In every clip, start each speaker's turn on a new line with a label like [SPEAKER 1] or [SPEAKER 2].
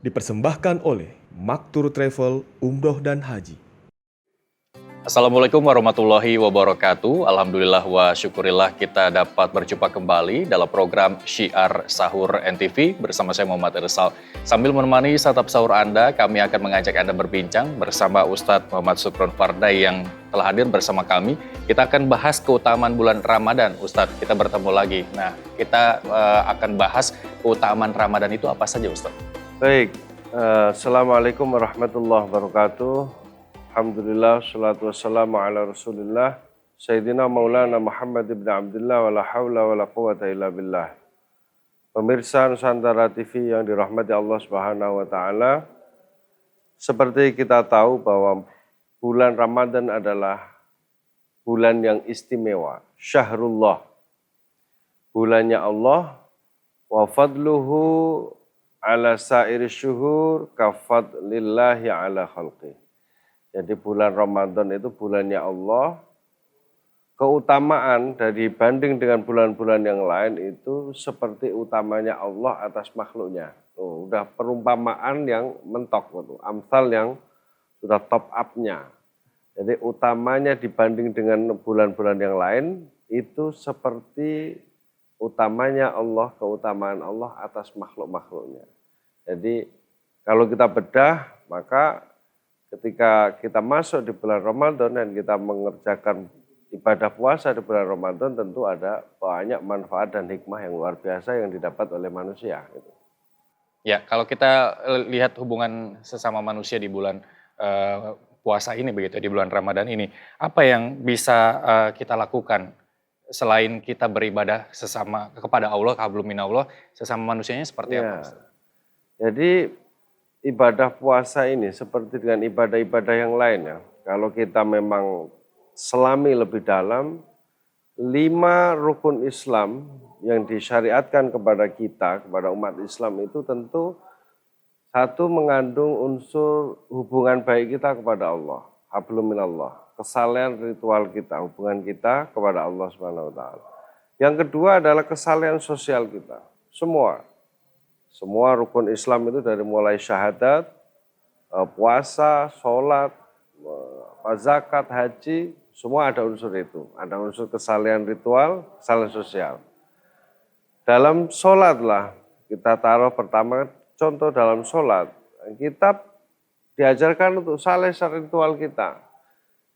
[SPEAKER 1] dipersembahkan oleh Maktur Travel, Umroh dan Haji.
[SPEAKER 2] Assalamualaikum warahmatullahi wabarakatuh. Alhamdulillah wa syukurillah kita dapat berjumpa kembali dalam program Syiar Sahur NTV bersama saya Muhammad Irsal. Sambil menemani satap sahur Anda, kami akan mengajak Anda berbincang bersama Ustadz Muhammad Sukron Fardai yang telah hadir bersama kami. Kita akan bahas keutamaan bulan Ramadan. Ustadz, kita bertemu lagi. Nah, kita akan bahas keutamaan Ramadan itu apa saja, Ustadz?
[SPEAKER 3] Baik, Assalamualaikum warahmatullahi wabarakatuh. Alhamdulillah, salatu wassalamu ala rasulillah, Sayyidina Maulana Muhammad ibn Abdullah, wa la hawla wa la quwata illa billah. Pemirsa Nusantara TV yang dirahmati Allah Subhanahu wa Ta'ala, seperti kita tahu bahwa bulan Ramadan adalah bulan yang istimewa, syahrullah, bulannya Allah, wa fadluhu ala sairi syuhur kafadlillahi ala khalqih. Jadi bulan Ramadan itu bulannya Allah, keutamaan dari banding dengan bulan-bulan yang lain itu seperti utamanya Allah atas makhluknya. Udah perumpamaan yang mentok, amsal yang sudah top up-nya. Jadi utamanya dibanding dengan bulan-bulan yang lain itu seperti utamanya Allah, keutamaan Allah atas makhluk-makhluknya. Jadi kalau kita bedah, maka ketika kita masuk di bulan Ramadan dan kita mengerjakan ibadah puasa di bulan Ramadan, tentu ada banyak manfaat dan hikmah yang luar biasa yang didapat oleh manusia.
[SPEAKER 2] Ya, kalau kita lihat hubungan sesama manusia di bulan puasa ini begitu, di bulan Ramadan ini, apa yang bisa kita lakukan selain kita beribadah sesama kepada Allah, hablum minallah, sesama manusianya seperti apa, Ustaz?
[SPEAKER 3] Jadi ibadah puasa ini seperti dengan ibadah-ibadah yang lain ya. Kalau kita memang selami lebih dalam, 5 rukun Islam yang disyariatkan kepada kita, kepada umat Islam itu tentu satu mengandung unsur hubungan baik kita kepada Allah, hablum minallah, kesalehan ritual kita, hubungan kita kepada Allah Subhanahu wa Ta'ala. Yang kedua adalah kesalehan sosial kita, semua rukun Islam itu dari mulai syahadat, puasa, sholat, zakat, haji, semua ada unsur itu. Ada unsur kesalehan ritual, kesalehan sosial. Dalam sholat lah, kita taruh pertama contoh dalam sholat. Kita diajarkan untuk saleh ritual kita.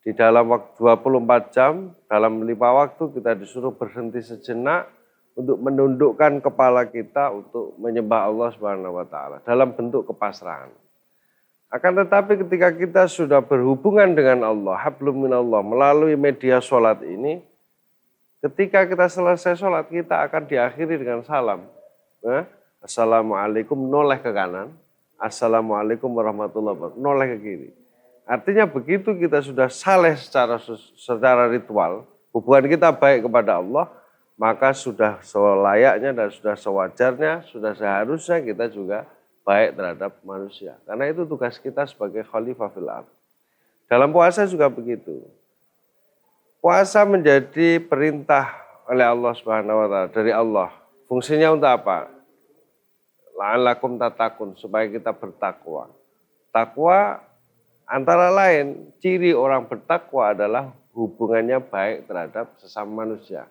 [SPEAKER 3] Di dalam waktu 24 jam, dalam 5 waktu kita disuruh berhenti sejenak, untuk menundukkan kepala kita untuk menyembah Allah Subhanahu wa Ta'ala dalam bentuk kepasrahan. Akan tetapi ketika kita sudah berhubungan dengan Allah, hablum minallah, melalui media sholat ini, ketika kita selesai sholat, kita akan diakhiri dengan salam. Assalamualaikum, noleh ke kanan. Assalamualaikum warahmatullahi wabarakatuh, noleh ke kiri. Artinya begitu kita sudah saleh secara ritual, hubungan kita baik kepada Allah, maka sudah selayaknya dan sudah sewajarnya, sudah seharusnya kita juga baik terhadap manusia. Karena itu tugas kita sebagai khalifah fil ardh. Dalam puasa juga begitu. Puasa menjadi perintah oleh Allah Subhanahu wa Ta'ala, dari Allah. Fungsinya untuk apa? La'allakum tattaqun, supaya kita bertakwa. Takwa antara lain, ciri orang bertakwa adalah hubungannya baik terhadap sesama manusia.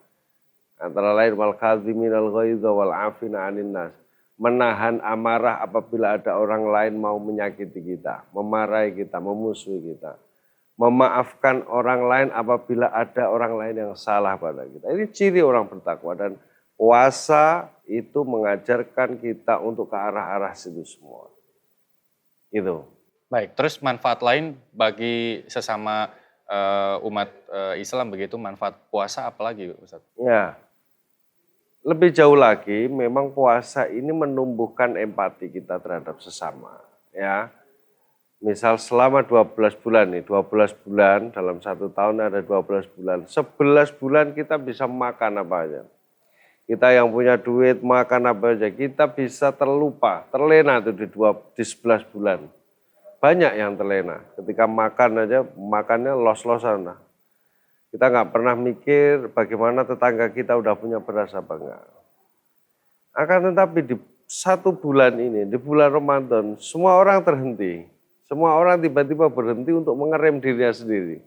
[SPEAKER 3] Antara lain wal kadhiminal ghaidha wal afina 'anil nas, menahan amarah apabila ada orang lain mau menyakiti kita, memarahi kita, memusuhi kita. Memaafkan orang lain apabila ada orang lain yang salah pada kita. Ini ciri orang bertakwa, dan puasa itu mengajarkan kita untuk ke arah-arah situ semua. Itu.
[SPEAKER 2] Baik, terus manfaat lain bagi sesama umat Islam begitu, manfaat puasa apalagi, Ustaz?
[SPEAKER 3] Ya. Lebih jauh lagi, memang puasa ini menumbuhkan empati kita terhadap sesama. Ya, misal selama 12 bulan nih, 12 bulan dalam 1 tahun ada 12 bulan. 11 bulan kita bisa makan apa aja. Kita yang punya duit makan apa aja, kita bisa terlupa, terlena tuh di 11 bulan. Banyak yang terlena, ketika makan aja, makannya los-losan. Nah. Kita nggak pernah mikir bagaimana tetangga kita udah punya beras apa enggak. Akan tetapi di satu bulan ini, di bulan Ramadan, semua orang terhenti. Semua orang tiba-tiba berhenti untuk mengerem dirinya sendiri.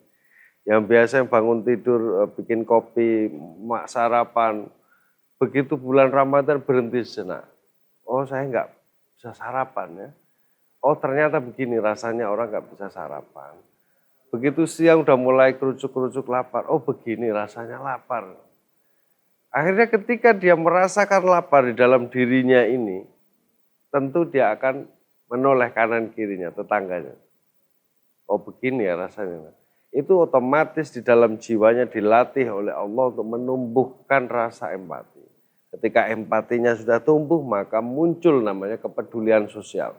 [SPEAKER 3] Yang biasa bangun tidur, bikin kopi, sarapan. Begitu bulan Ramadan berhenti sejenak. Oh, saya nggak bisa sarapan ya. Oh, ternyata begini rasanya orang nggak bisa sarapan. Begitu siang udah mulai kerucuk-kerucuk lapar. Oh, begini rasanya lapar. Akhirnya ketika dia merasakan lapar di dalam dirinya ini, tentu dia akan menoleh kanan kirinya, tetangganya. Oh, begini ya rasanya. Itu otomatis di dalam jiwanya dilatih oleh Allah untuk menumbuhkan rasa empati. Ketika empatinya sudah tumbuh, maka muncul namanya kepedulian sosial.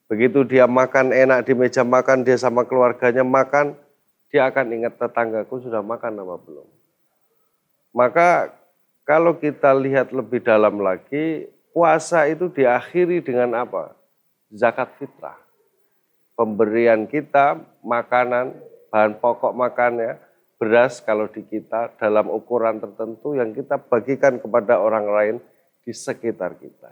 [SPEAKER 3] Begitu dia makan enak di meja makan, dia sama keluarganya makan, dia akan ingat tetanggaku sudah makan apa belum. Maka kalau kita lihat lebih dalam lagi, puasa itu diakhiri dengan apa? Zakat fitrah. Pemberian kita makanan, bahan pokok makannya, beras kalau di kita dalam ukuran tertentu yang kita bagikan kepada orang lain di sekitar kita.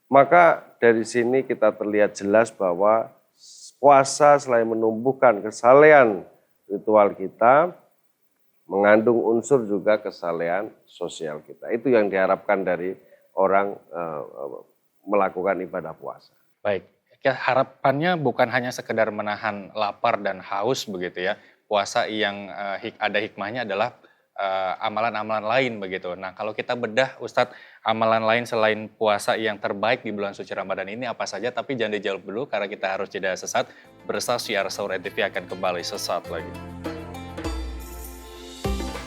[SPEAKER 3] Maka dari sini kita terlihat jelas bahwa puasa selain menumbuhkan kesalehan ritual kita, mengandung unsur juga kesalehan sosial kita. Itu yang diharapkan dari orang melakukan ibadah puasa.
[SPEAKER 2] Baik, harapannya bukan hanya sekedar menahan lapar dan haus begitu ya. Puasa yang ada hikmahnya adalah amalan-amalan lain begitu. Nah, kalau kita bedah Ustadz, amalan lain selain puasa yang terbaik di bulan suci Ramadan ini apa saja? Tapi jangan dijawab dulu karena kita harus jeda sesaat. Bersama Syiar Sahur NTV akan kembali sesaat lagi.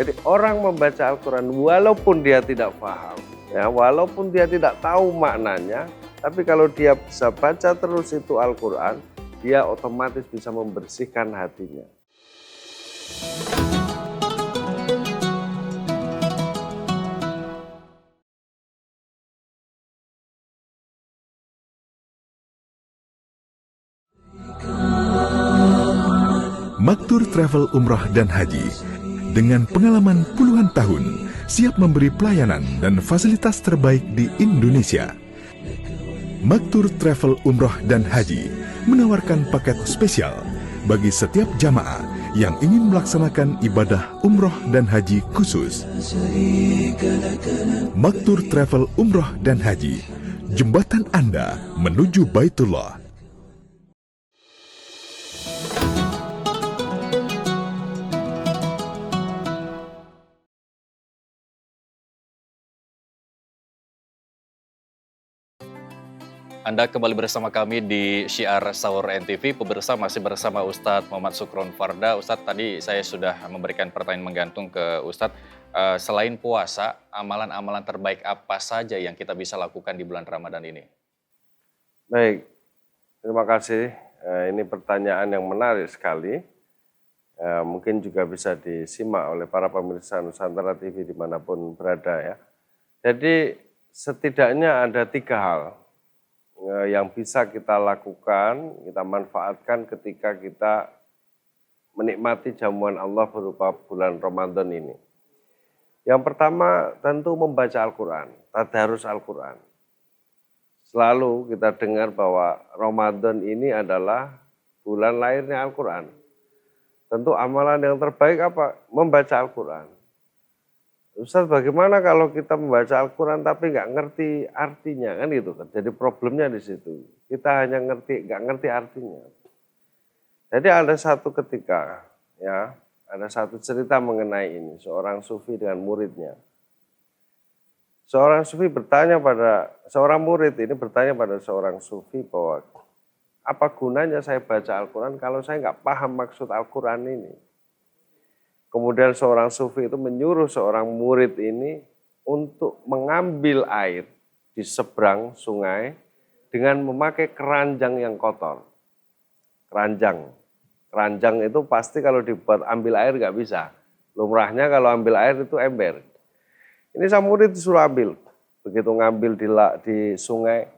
[SPEAKER 3] Jadi orang membaca Al-Quran walaupun dia tidak paham, ya, walaupun dia tidak tahu maknanya, tapi kalau dia bisa baca terus itu Al-Quran, dia otomatis bisa membersihkan hatinya.
[SPEAKER 4] Maktur Travel Umrah dan Haji dengan pengalaman puluhan tahun siap memberi pelayanan dan fasilitas terbaik di Indonesia. Maktur Travel Umrah dan Haji menawarkan paket spesial bagi setiap jamaah yang ingin melaksanakan ibadah umroh dan haji khusus. Maktur Travel Umrah dan Haji, jembatan Anda menuju Baitullah.
[SPEAKER 2] Anda kembali bersama kami di Syiar Sahur NTV. Pemirsa masih bersama Ustadz Muhammad Sukron Farda. Ustadz, tadi saya sudah memberikan pertanyaan menggantung ke Ustadz. Selain puasa, amalan-amalan terbaik apa saja yang kita bisa lakukan di bulan Ramadan ini?
[SPEAKER 3] Baik, terima kasih. Ini pertanyaan yang menarik sekali. Mungkin juga bisa disimak oleh para pemirsa Nusantara TV dimanapun berada ya. Jadi setidaknya ada 3 hal yang bisa kita lakukan, kita manfaatkan ketika kita menikmati jamuan Allah berupa bulan Ramadan ini. Yang pertama tentu membaca Al-Quran, tadarus Al-Quran. Selalu kita dengar bahwa Ramadan ini adalah bulan lahirnya Al-Quran. Tentu amalan yang terbaik apa? Membaca Al-Quran. Ustaz, bagaimana kalau kita membaca Al-Quran tapi nggak ngerti artinya, kan gitu kan? Jadi problemnya di situ. Kita hanya nggak ngerti artinya. Jadi ada satu ketika, ya, ada satu cerita mengenai ini. Seorang sufi dengan muridnya. Seorang murid ini bertanya pada seorang sufi bahwa apa gunanya saya baca Al-Quran kalau saya nggak paham maksud Al-Quran ini. Kemudian seorang sufi itu menyuruh seorang murid ini untuk mengambil air di seberang sungai dengan memakai keranjang yang kotor. Keranjang itu pasti kalau dibuat ambil air nggak bisa. Lumrahnya kalau ambil air itu ember. Ini sang murid disuruh ambil. Begitu ngambil di sungai,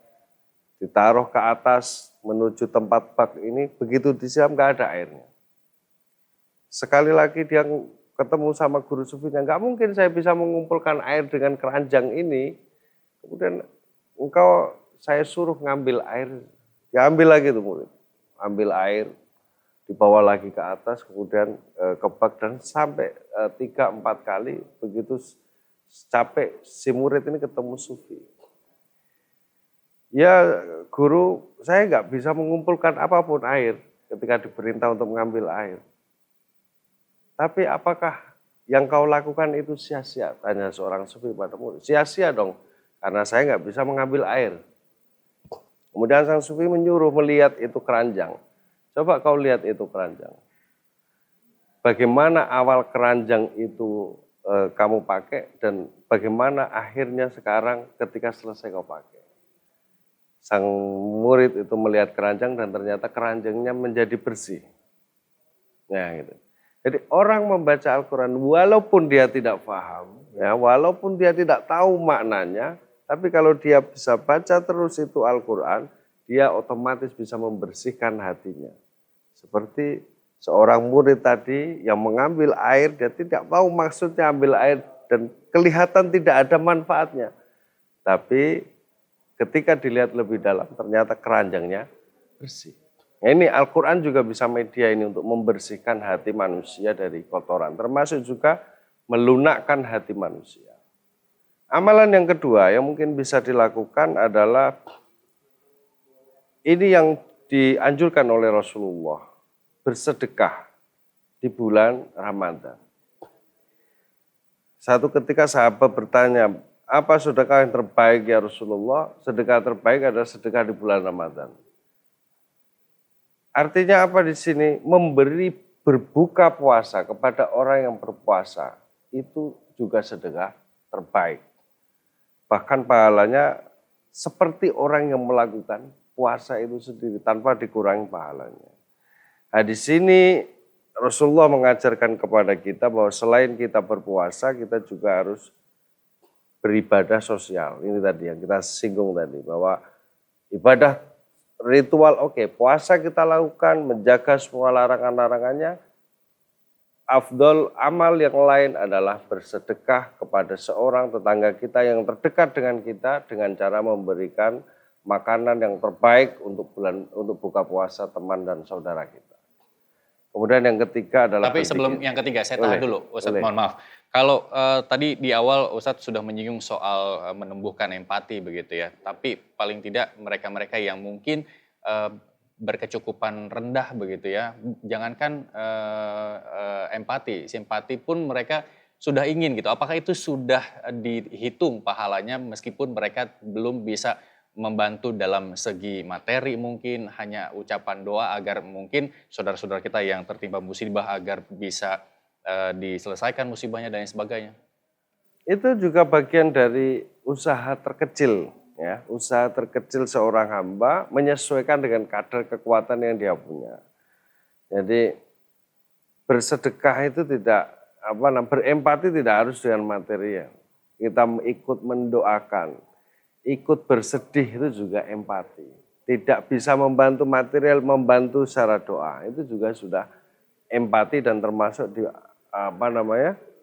[SPEAKER 3] ditaruh ke atas menuju tempat bak ini, begitu disiram nggak ada airnya. Sekali lagi dia ketemu sama guru sufinya, nggak mungkin saya bisa mengumpulkan air dengan keranjang ini. Kemudian saya suruh ngambil air, ya ambil lagi tuh murid. Ambil air, dibawa lagi ke atas, kemudian ke bak dan sampai 3-4 kali, begitu capek si murid ini ketemu sufi. Ya guru, saya nggak bisa mengumpulkan apapun air ketika diperintah untuk mengambil air. Tapi apakah yang kau lakukan itu sia-sia? Tanya seorang sufi pada murid. Sia-sia dong, karena saya nggak bisa mengambil air. Kemudian sang sufi menyuruh melihat itu keranjang. Coba kau lihat itu keranjang. Bagaimana awal keranjang itu kamu pakai dan bagaimana akhirnya sekarang ketika selesai kau pakai. Sang murid itu melihat keranjang dan ternyata keranjangnya menjadi bersih. Nah, gitu. Jadi orang membaca Al-Quran walaupun dia tidak paham, ya, walaupun dia tidak tahu maknanya, tapi kalau dia bisa baca terus itu Al-Quran, dia otomatis bisa membersihkan hatinya. Seperti seorang murid tadi yang mengambil air, dia tidak tahu maksudnya ambil air dan kelihatan tidak ada manfaatnya. Tapi ketika dilihat lebih dalam, ternyata keranjangnya bersih. Nah, ini Al-Quran juga bisa media ini untuk membersihkan hati manusia dari kotoran, termasuk juga melunakkan hati manusia. Amalan yang kedua yang mungkin bisa dilakukan adalah ini yang dianjurkan oleh Rasulullah, bersedekah di bulan Ramadan. Satu ketika sahabat bertanya, apa sedekah yang terbaik ya Rasulullah? Sedekah terbaik adalah sedekah di bulan Ramadan. Artinya apa di sini? Memberi berbuka puasa kepada orang yang berpuasa itu juga sedekah terbaik. Bahkan pahalanya seperti orang yang melakukan puasa itu sendiri tanpa dikurangi pahalanya. Nah, di sini Rasulullah mengajarkan kepada kita bahwa selain kita berpuasa, kita juga harus beribadah sosial. Ini tadi yang kita singgung tadi, bahwa ibadah ritual puasa kita lakukan, menjaga semua larangan-larangannya. Afdol amal yang lain adalah bersedekah kepada seorang tetangga kita yang terdekat dengan kita dengan cara memberikan makanan yang terbaik untuk buka puasa teman dan saudara kita. Kemudian yang ketiga adalah
[SPEAKER 2] Tapi sebelum yang ketiga, saya tahan dulu, Ustadz, mohon maaf. Kalau tadi di awal Ustadz sudah menyinggung soal menumbuhkan empati begitu ya. Tapi paling tidak mereka-mereka yang mungkin berkecukupan rendah begitu ya. Jangankan empati, simpati pun mereka sudah ingin gitu. Apakah itu sudah dihitung pahalanya meskipun mereka belum bisa membantu dalam segi materi, mungkin hanya ucapan doa agar mungkin saudara-saudara kita yang tertimpa musibah agar bisa diselesaikan musibahnya dan sebagainya.
[SPEAKER 3] Itu juga bagian dari usaha terkecil, ya, usaha terkecil seorang hamba menyesuaikan dengan kadar kekuatan yang dia punya. Jadi bersedekah itu berempati tidak harus dengan material. Kita ikut mendoakan, ikut bersedih itu juga empati. Tidak bisa membantu material, membantu secara doa itu juga sudah empati dan termasuk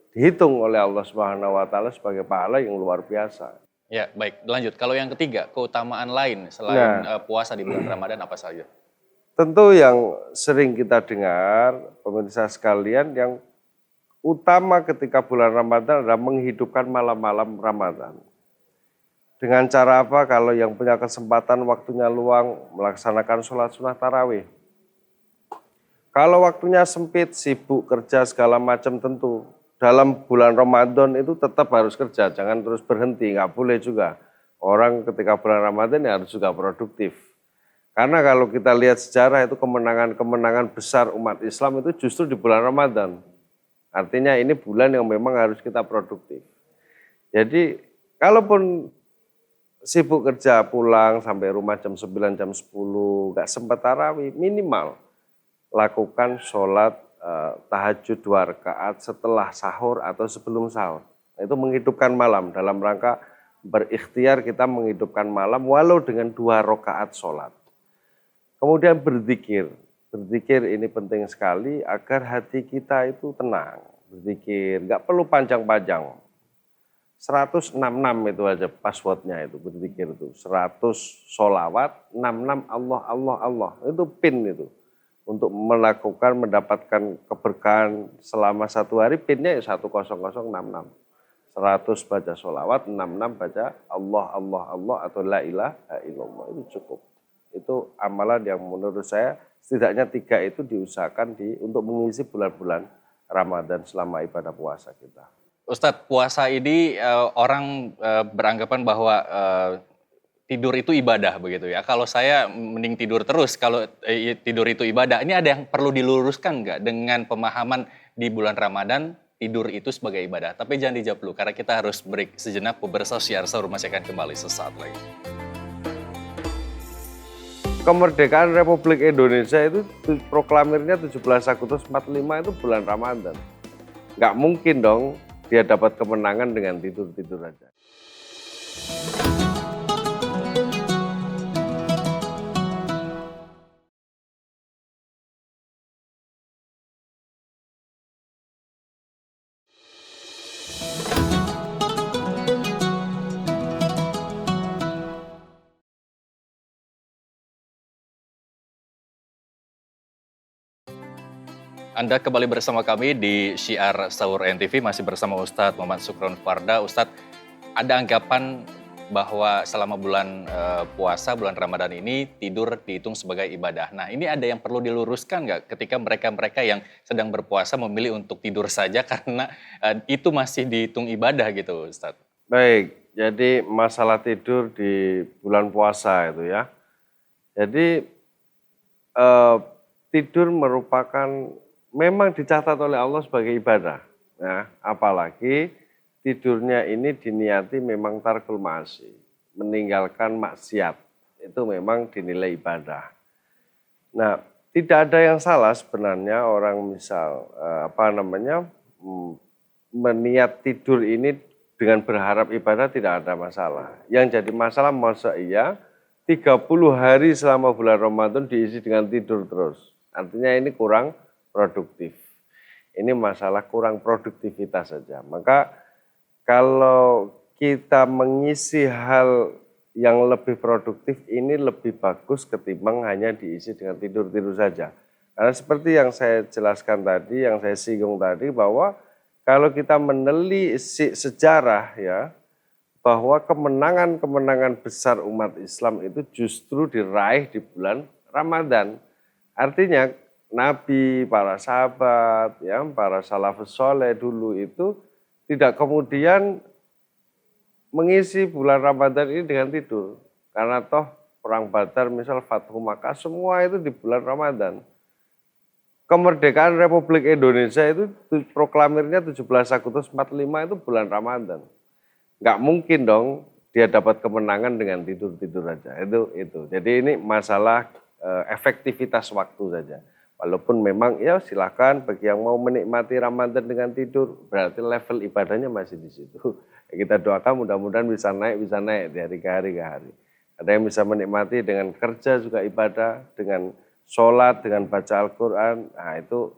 [SPEAKER 3] dihitung oleh Allah Subhanahu wa taala sebagai pahala yang luar biasa.
[SPEAKER 2] Ya, baik. Lanjut. Kalau yang ketiga, keutamaan lain selain puasa di bulan Ramadan apa saja?
[SPEAKER 3] Tentu yang sering kita dengar, pemirsa sekalian, yang utama ketika bulan Ramadan adalah menghidupkan malam-malam Ramadan. Dengan cara apa? Kalau yang punya kesempatan waktunya luang, melaksanakan sholat sunnah tarawih. Kalau waktunya sempit, sibuk kerja segala macam, tentu dalam bulan Ramadan itu tetap harus kerja, jangan terus berhenti, nggak boleh juga. Orang ketika bulan Ramadan ya harus juga produktif. Karena kalau kita lihat sejarah itu kemenangan-kemenangan besar umat Islam itu justru di bulan Ramadan. Artinya ini bulan yang memang harus kita produktif. Jadi kalaupun sibuk kerja pulang sampai rumah jam 9, jam 10, nggak sempat tarawih, minimal lakukan sholat tahajud 2 rakaat setelah sahur atau sebelum sahur. Itu menghidupkan malam dalam rangka berikhtiar kita menghidupkan malam walau dengan 2 rakaat sholat. Kemudian berzikir. Berzikir ini penting sekali agar hati kita itu tenang. Berzikir, nggak perlu panjang-panjang. 166 itu aja passwordnya itu, berzikir itu. 100 sholawat, 66 Allah, Allah, Allah. Itu PIN itu. Untuk mendapatkan keberkahan selama satu hari, PIN-nya ya 10066. 100 baca sholawat, 66 baca Allah, Allah, Allah atau la ilaha illallah. Itu cukup. Itu amalan yang menurut saya setidaknya 3 itu diusahakan untuk mengisi bulan-bulan Ramadan selama ibadah puasa kita.
[SPEAKER 2] Ustadz, puasa ini orang beranggapan bahwa tidur itu ibadah begitu ya. Kalau saya mending tidur terus, kalau tidur itu ibadah. Ini ada yang perlu diluruskan nggak dengan pemahaman di bulan Ramadan tidur itu sebagai ibadah? Tapi jangan dijawab dulu, karena kita harus break sejenak. Pemirsa Syiar Sahur masih akan kembali sesaat lagi.
[SPEAKER 3] Kemerdekaan Republik Indonesia itu proklamirnya 17 Agustus 45 itu bulan Ramadan. Nggak mungkin dong dia dapat kemenangan dengan tidur-tidur aja.
[SPEAKER 2] Anda kembali bersama kami di Syiar Sahur NTV, masih bersama Ustadz Muhammad Sukron Farda. Ustadz, ada anggapan bahwa selama bulan puasa, bulan Ramadan ini tidur dihitung sebagai ibadah. Nah, ini ada yang perlu diluruskan nggak ketika mereka-mereka yang sedang berpuasa memilih untuk tidur saja karena itu masih dihitung ibadah gitu, Ustadz?
[SPEAKER 3] Baik, jadi masalah tidur di bulan puasa itu ya. Jadi tidur merupakan memang dicatat oleh Allah sebagai ibadah. Nah, apalagi tidurnya ini diniati memang tarkul ma'asi, meninggalkan maksiat. Itu memang dinilai ibadah. Nah, tidak ada yang salah sebenarnya orang misal meniat tidur ini dengan berharap ibadah, tidak ada masalah. Yang jadi masalah masa iya 30 hari selama bulan Ramadan diisi dengan tidur terus. Artinya ini kurang produktif. Ini masalah kurang produktivitas saja. Maka kalau kita mengisi hal yang lebih produktif ini lebih bagus ketimbang hanya diisi dengan tidur-tidur saja. Karena seperti yang saya jelaskan tadi, yang saya singgung tadi, bahwa kalau kita meneliti sejarah ya, bahwa kemenangan-kemenangan besar umat Islam itu justru diraih di bulan Ramadan. Artinya Nabi, para sahabat, ya, para salafus soleh dulu itu tidak kemudian mengisi bulan Ramadan ini dengan tidur. Karena toh perang Badar, misal Fathu Makkah, semua itu di bulan Ramadan. Kemerdekaan Republik Indonesia itu proklamirnya 17 Agustus 45 itu bulan Ramadan. Nggak mungkin dong dia dapat kemenangan dengan tidur-tidur aja. Itu. Jadi ini masalah efektivitas waktu saja. Walaupun memang ya silakan bagi yang mau menikmati Ramadan dengan tidur, berarti level ibadahnya masih di situ. Kita doakan mudah-mudahan bisa naik dari hari ke hari. Ada yang bisa menikmati dengan kerja juga ibadah, dengan sholat, dengan baca Al-Quran. Nah itu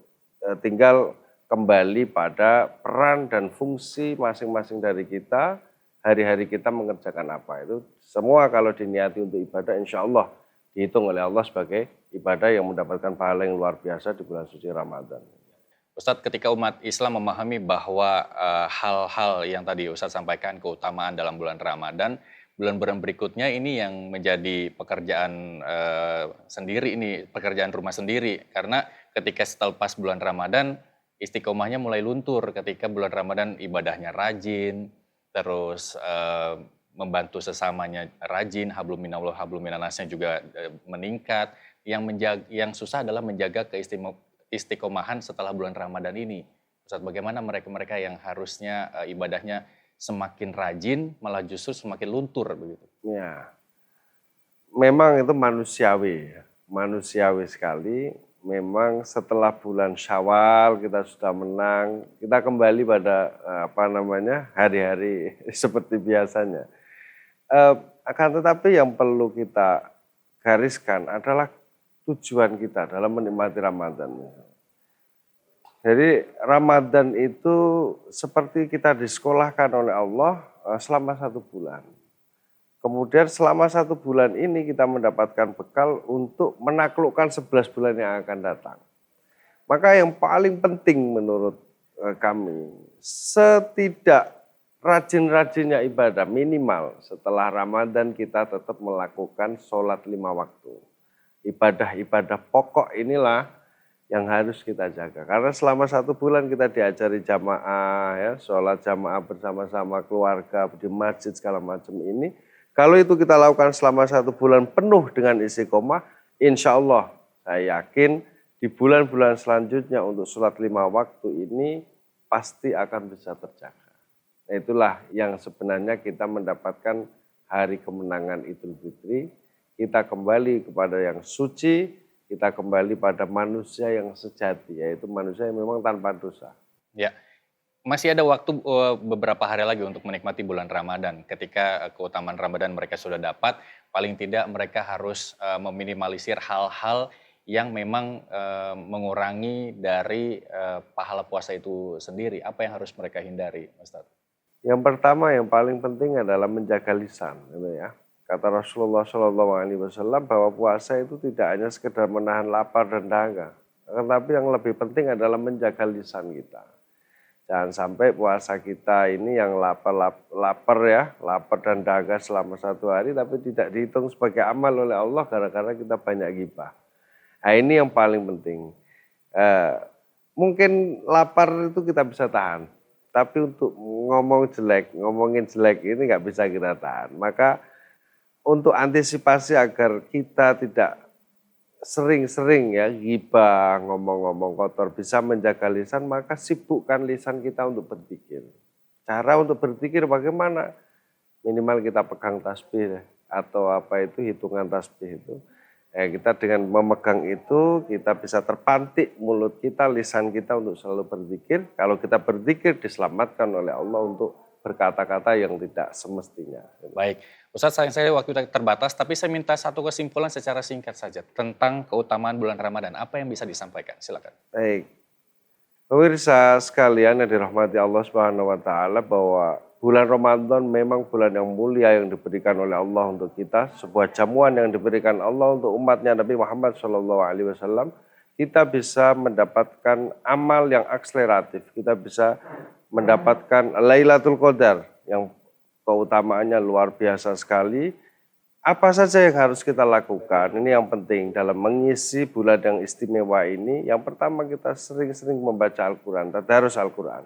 [SPEAKER 3] tinggal kembali pada peran dan fungsi masing-masing dari kita, hari-hari kita mengerjakan apa. Itu semua kalau diniati untuk ibadah insya Allah dihitung oleh Allah sebagai ibadah yang mendapatkan pahala yang luar biasa di bulan suci Ramadan.
[SPEAKER 2] Ustadz, ketika umat Islam memahami bahwa hal-hal yang tadi Ustadz sampaikan, keutamaan dalam bulan Ramadan, bulan-bulan berikutnya ini yang menjadi pekerjaan sendiri, ini pekerjaan rumah sendiri. Karena ketika setelah pas bulan Ramadan, istiqomahnya mulai luntur. Ketika bulan Ramadan ibadahnya rajin, terus membantu sesamanya rajin, hablum minallah, hablum minannasnya juga meningkat. Yang susah adalah menjaga istiqomahan setelah bulan Ramadan ini. Ustadz, bagaimana mereka-mereka yang harusnya ibadahnya semakin rajin, malah justru semakin luntur begitu?
[SPEAKER 3] Ya, memang itu manusiawi sekali. Memang setelah bulan Syawal kita sudah menang, kita kembali pada hari-hari seperti biasanya. Akan tetapi yang perlu kita gariskan adalah tujuan kita dalam menikmati Ramadan. Jadi Ramadan itu seperti kita disekolahkan oleh Allah selama 1 bulan. Kemudian selama 1 bulan ini kita mendapatkan bekal untuk menaklukkan 11 bulan yang akan datang. Maka yang paling penting menurut kami, setidak rajin-rajinnya ibadah minimal setelah Ramadan kita tetap melakukan sholat 5 waktu. Ibadah-ibadah pokok inilah yang harus kita jaga. Karena selama 1 bulan kita diajari jamaah, ya, sholat jamaah bersama-sama keluarga di masjid segala macam ini. Kalau itu kita lakukan selama 1 bulan penuh dengan istiqomah, insya Allah saya yakin di bulan-bulan selanjutnya untuk sholat 5 waktu ini pasti akan bisa terjaga. Nah, itulah yang sebenarnya kita mendapatkan hari kemenangan Idul Fitri. Kita kembali kepada yang suci, kita kembali pada manusia yang sejati, yaitu manusia yang memang tanpa dosa.
[SPEAKER 2] Ya, masih ada waktu beberapa hari lagi untuk menikmati bulan Ramadan. Ketika keutamaan Ramadan mereka sudah dapat, paling tidak mereka harus meminimalisir hal-hal yang memang mengurangi dari pahala puasa itu sendiri. Apa yang harus mereka hindari, Ustaz?
[SPEAKER 3] Yang pertama, yang paling penting adalah menjaga lisan, gitu ya. Kata Rasulullah SAW bahwa puasa itu tidak hanya sekedar menahan lapar dan dahaga, tetapi yang lebih penting adalah menjaga lisan kita. Jangan sampai puasa kita ini yang lapar dan dahaga selama 1 hari, tapi tidak dihitung sebagai amal oleh Allah gara-gara kita banyak ghibah. Nah, ini yang paling penting. Mungkin lapar itu kita bisa tahan, tapi untuk ngomongin jelek ini nggak bisa kita tahan. Maka untuk antisipasi agar kita tidak sering-sering ya ghibah, ngomong-ngomong kotor, bisa menjaga lisan, maka sibukkan lisan kita untuk berpikir. Cara untuk berpikir bagaimana? Minimal kita pegang tasbih atau apa itu hitungan tasbih itu. Kita dengan memegang itu kita bisa terpantik mulut kita, lisan kita untuk selalu berpikir. Kalau kita berpikir diselamatkan oleh Allah untuk berkata-kata yang tidak semestinya.
[SPEAKER 2] Baik, Ustaz, sayang saya waktu terbatas, tapi saya minta satu kesimpulan secara singkat saja tentang keutamaan bulan Ramadan. Apa yang bisa disampaikan? Silakan.
[SPEAKER 3] Baik, pemirsa sekalian yang dirahmati Allah Subhanahu Wa Taala, bahwa bulan Ramadan memang bulan yang mulia yang diberikan oleh Allah untuk kita, sebuah jamuan yang diberikan Allah untuk umatnya Nabi Muhammad SAW. Kita bisa mendapatkan amal yang akseleratif, kita bisa mendapatkan Lailatul Qadar yang keutamaannya luar biasa sekali. Apa saja yang harus kita lakukan? Ini yang penting dalam mengisi bulan yang istimewa ini. Yang pertama, kita sering-sering membaca Al-Quran, tadarus Al-Quran.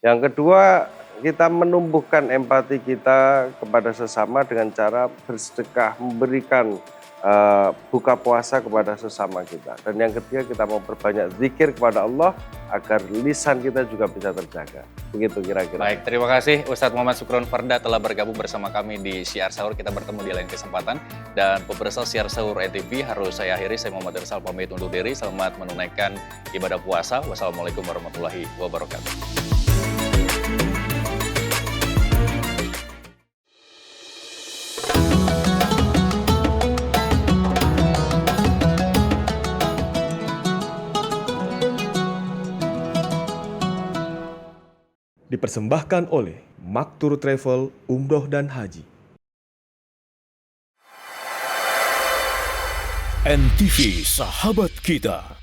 [SPEAKER 3] Yang kedua, kita menumbuhkan empati kita kepada sesama dengan cara bersedekah, memberikan buka puasa kepada sesama kita. Dan yang ketiga, kita memperbanyak zikir kepada Allah agar lisan kita juga bisa terjaga. Begitu kira-kira.
[SPEAKER 2] Baik, terima kasih Ustadz Muhammad Sukron Farda telah bergabung bersama kami di Syiar Sahur. Kita bertemu di lain kesempatan. Dan pemirsa Syiar Sahur NTV harus saya akhiri. Saya Muhammad Irsal pamit undur diri. Selamat menunaikan ibadah puasa. Wassalamualaikum warahmatullahi wabarakatuh.
[SPEAKER 1] Dipersembahkan oleh Maktur Travel Umroh dan Haji.
[SPEAKER 5] NTV Sahabat Kita.